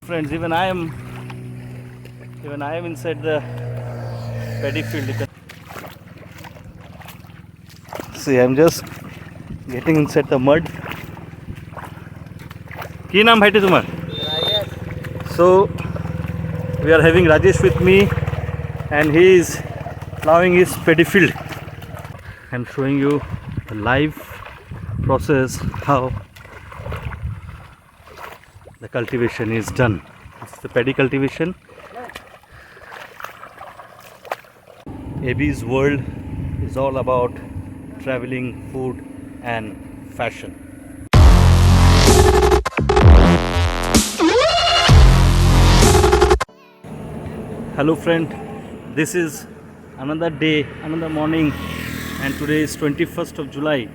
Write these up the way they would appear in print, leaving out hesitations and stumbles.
Friends, even I am inside the paddy field. You can see, I'm just getting inside the mud. Ki naam bhai tumhar? So we are having Rajesh with me, and he is plowing his paddy field. I'm showing you the live process how the cultivation is done. This is the paddy cultivation. AB's world is all about traveling, food and fashion. Hello friend, this is another day, another morning, and today is 21st of July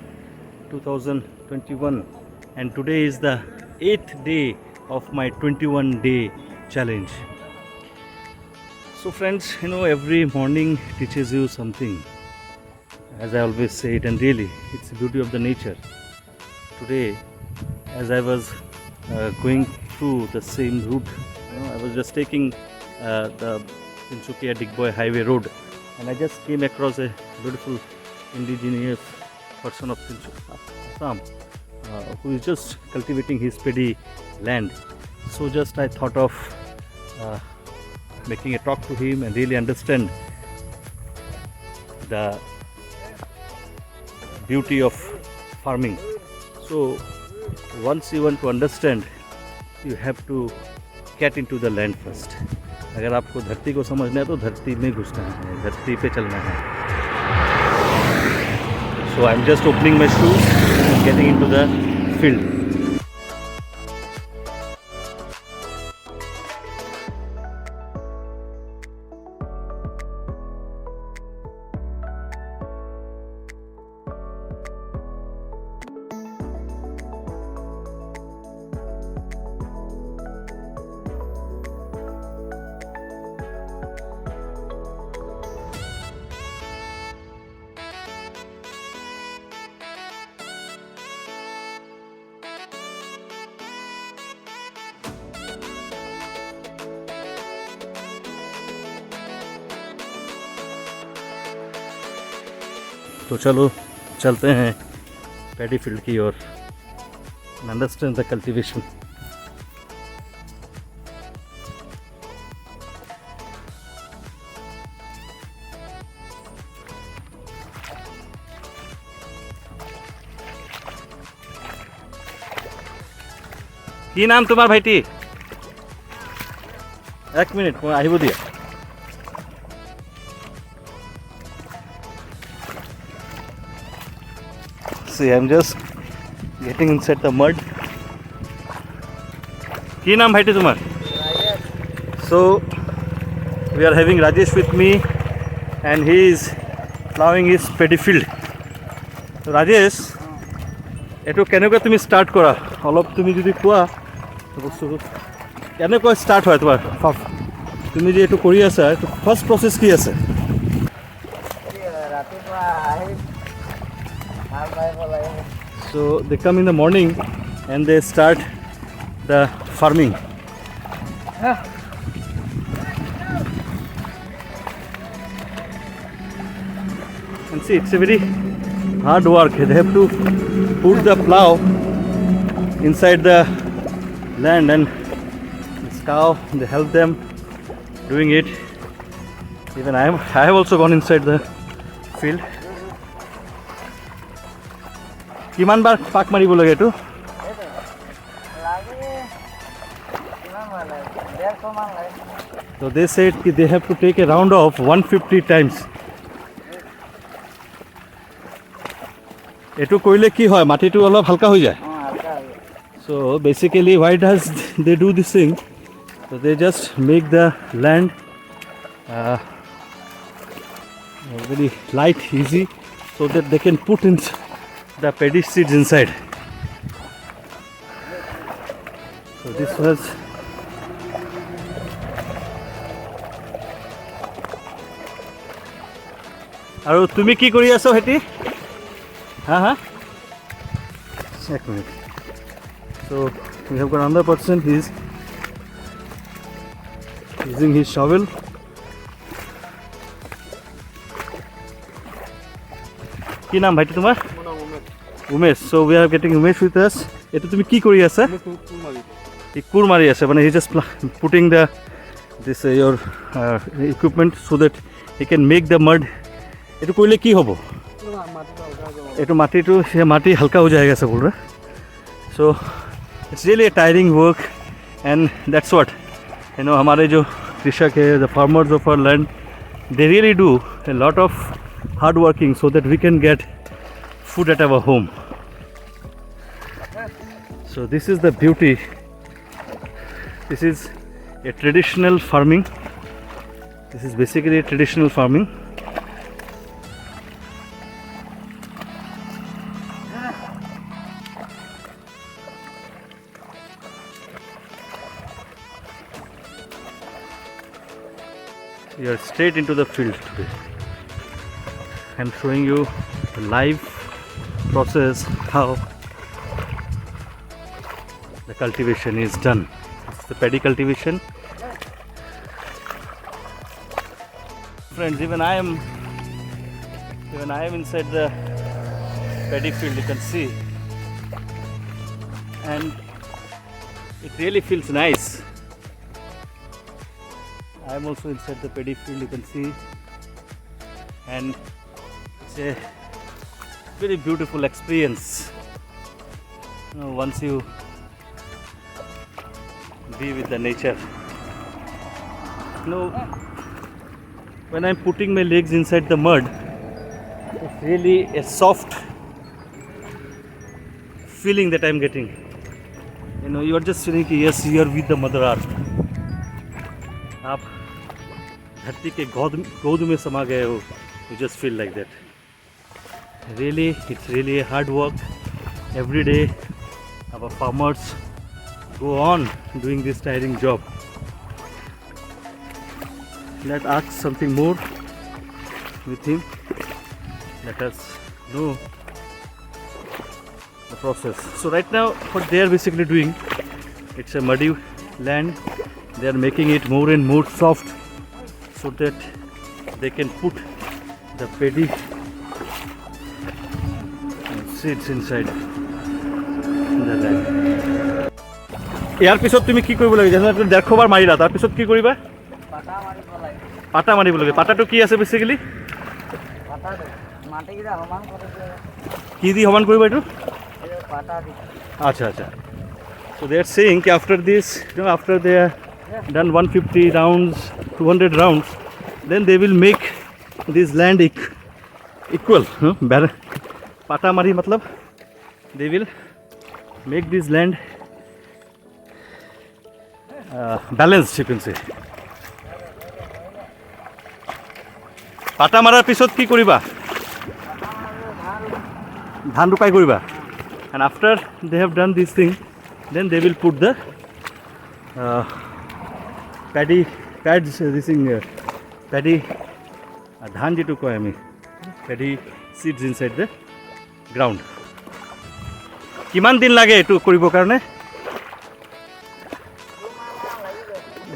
2021, and today is the 8th day of my 21-day challenge. So friends, every morning teaches you something, as I always say it, and really it's the beauty of the nature. Today, as I was going through the same route, I was just taking the Tinsukia Digboy Highway Road, and I just came across a beautiful indigenous person of Tinsukia, Assam, who is just cultivating his paddy land. So just I thought of making a talk to him and really understand the beauty of farming. So once you want to understand, you have to get into the land first. अगर आपको धरती को समझना है तो धरती में घुसना है, धरती पे चलना है. So I'm just opening my shoes and getting into the field. तो चलो चलते हैं पैडी फील्ड की ओर, अंडरस्टैंड द कल्टीवेशन. কি নাম তোমার ভাইটি? এক মিনিট মই আহিব দিয়া. See, I'm just getting inside the mud. Ki naam bhai tumhar? So we are having Rajesh with me, and he is plowing his paddy field. So Rajesh, eto keneকৈ tumi start kora? Olop tumi jodi koa bostu keneকৈ start hoy tomar? Tumi je eto kori asa, to first process ki ase? So they come in the morning and they start the farming. And see, it's a very hard work. They have to put the plow inside the land, and this cow, they help them doing it. Even I have also gone inside the field. কিমান বার পাক মাৰিব লাগে এটো? So they said they have to take a round of 150 times. এটো কৰিলে কি হয়, মাটিটো অলপ হালকা হৈ যায়. So basically why does they do this thing? So they just make the land very light, easy, so that they can put in the paddy seeds inside. So this was আৰু তুমি কি কৰি আছো হেটি? হ্যাঁ এক minute. So we have got another person, he is using his shovel. কি নাম ভাইটি তোমাৰ? Umesh. So we are getting Umesh with us. এটা তুমি কি কৰি আছা? কোৰ মাৰি আছে মানে he just putting the this your equipment so that he can make the mud. এইটো কৰিলে কি হ'ব? এইটো মাটিটো সে মাটি হালকা হৈ যায়গা সব पूरा. So it's really a tiring work and that's what you know हमारे जो कृषक है, the farmers of our land, they really do a lot of hard working so that we can get food at our home. So this is the beauty. This is a traditional farming. This is basically a traditional farming. We are straight into the field today. I'm showing you the live process how the cultivation is done. It's the paddy cultivation. Friends, even I am inside the paddy field, you can see, and it really feels nice. I am also inside the paddy field, you can see, and it's a very beautiful experience. You know, once you be with the nature. You know, when I'm putting my legs inside the mud, it's really a soft feeling that I'm getting. You know, you are just feeling yes, you are with the Mother Earth. आप धरती के गोद में समा गए हो. You just feel like that. Really, it's really a hard work. Every day, our farmers go on doing this tiring job. Let's ask something more with him. Let us know the process. So right now, what they are basically doing, it's a muddy land. They are making it more and more soft so that they can put the paddy seeds inside the land. ইয়াৰ পিছত তুমি কি কৰিব লাগে? যেনে 150 বাৰ মাৰিলা, তাৰ পিছত কি কৰিবা? পাটা মাৰিব লাগে. পাটাটো কি আছে বেসিক্যালি? কি দি সমান কৰিবা এইটো? আচ্ছা আচ্ছা. So they are saying that after this, you know, after they are done 150 rounds, 200 rounds, then they will make this land equal. Pata mari matlab they will make this land balanced, you can say. Pata marar pisot ki koriba? Dhan rupai koriba. And after they have done this thing, then they will put the paddy ধান যেটো কয় আমি paddy seeds inside the ground. কিমান দিন লাগে এটো কৰিবৰ কাৰণে?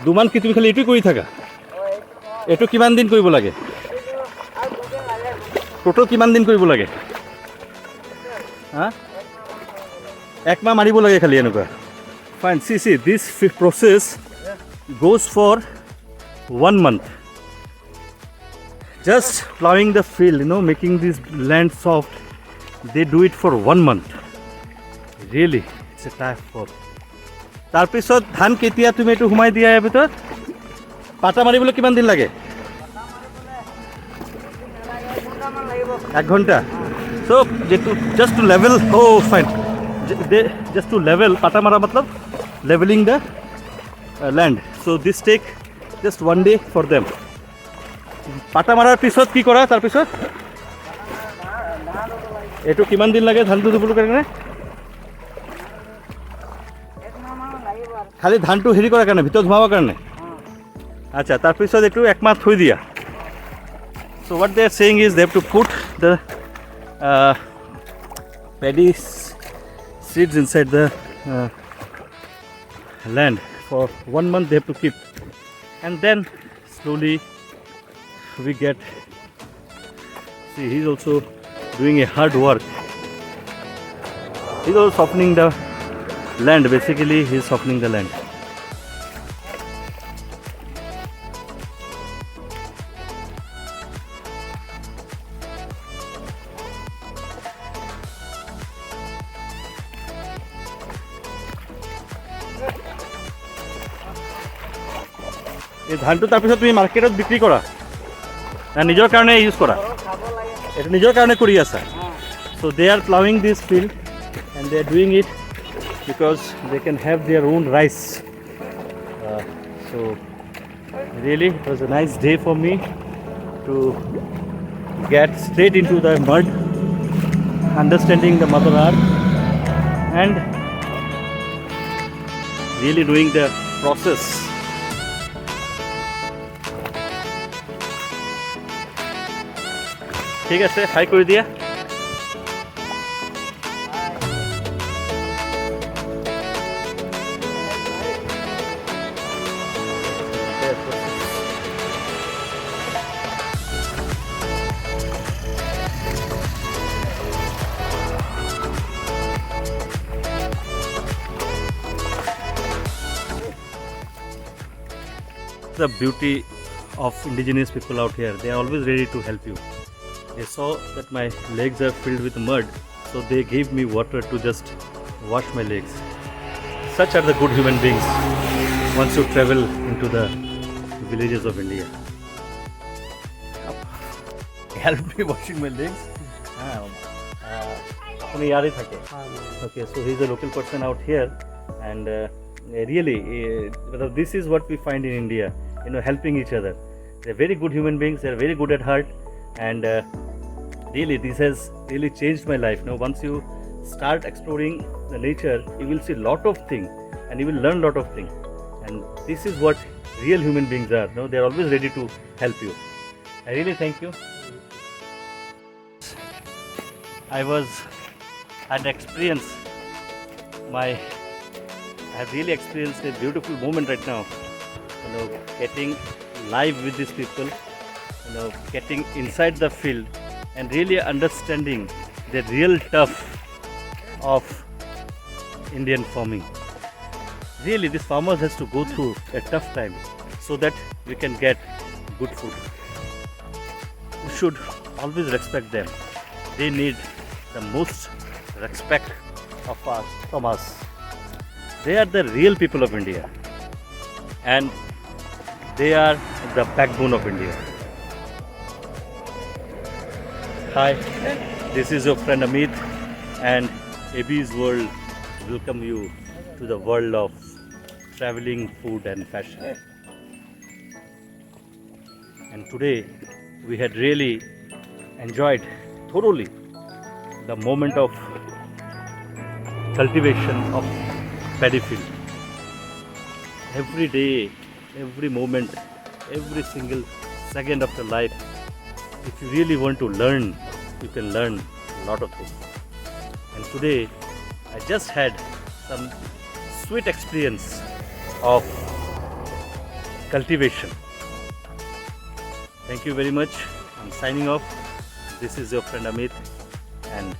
দুমান কি তুমি খালি এটো কৰি থাকা? এটো কিমান দিন কৰিব লাগে? টোটাল কিমান দিন কৰিব লাগে? হা? একমাহ মাৰিব লাগে খালি এনেকুৱা. Fine, see, this process goes for 1 month. Just plowing the field, you know, making this land soft, they do it for 1 month. Really, it's a tough work. তাৰ পিছত ধান কেতিয়া তুমি এটো ঘুমাই দিয়া ইয়াৰ ভিতৰত? পাটা মাৰিবলৈ কিমান দিন লাগে? 1 ঘন্টা. So just to level, oh fine, just to level, pata mara matlab leveling the land. So this take just 1 day for them. Pata marar pisot ki kora tar pisot? Eto kiman din lage dhan tu dupul karone? খালি ধানটো হেৰি কৰাৰ কাৰণে ভিতৰত ধুমাবৰ কাৰণে আচ্ছা তাৰ পিছত একটু এক মাহ থৈ দিয়া so what they are saying is they have to put the paddy seeds inside the land for 1 month they have to keep and then slowly we get. See, he's also doing a hard work. He's also softening the land. Basically, he's softening the land. এই ধানটো তাৰপিছত তুমি মাৰ্কেটত বিক্ৰী কৰা না নিজৰ কাৰণে ইউজ কৰা এটা নিজৰ কাৰণে কৰি আছা so they are plowing this field and they are doing it because they can have their own rice so really it was a nice day for me to get straight into the mud understanding the mother earth and really doing the process ঠিক আছে high করে দিয়া The beauty of indigenous people out here, they are always ready to help you. They saw that my legs are filled with mud, so they gave me water to just wash my legs. Such are the good human beings once you travel into the villages of India. Help me washing my legs. Okay, so he's a local person out here, and really, this is what we find in India. Helping each other. They're very good human beings. They're very good at heart, and really, this has really changed my life. Now, once you start exploring the nature, you will see a lot of things, and you will learn a lot of things. And this is what real human beings are. They're always ready to help you. I really thank you. I had experienced I have really experienced a beautiful moment right now. Getting live with these people, getting inside the field and really understanding the real tough of Indian farming. Really, this farmers has to go through a tough time so that we can get good food. We should always respect them. They need the most respect from us. They are the real people of India, and they are the backbone of India. Hi, this is your friend Amit, and AB's World welcome you to the world of traveling, food and fashion. And today we had really enjoyed thoroughly the moment of cultivation of paddy field. Every day, every moment, every single second of your life, if you really want to learn, you can learn a lot of things. And today, I just had some sweet experience of cultivation. Thank you very much. I'm signing off. This is your friend Amit, and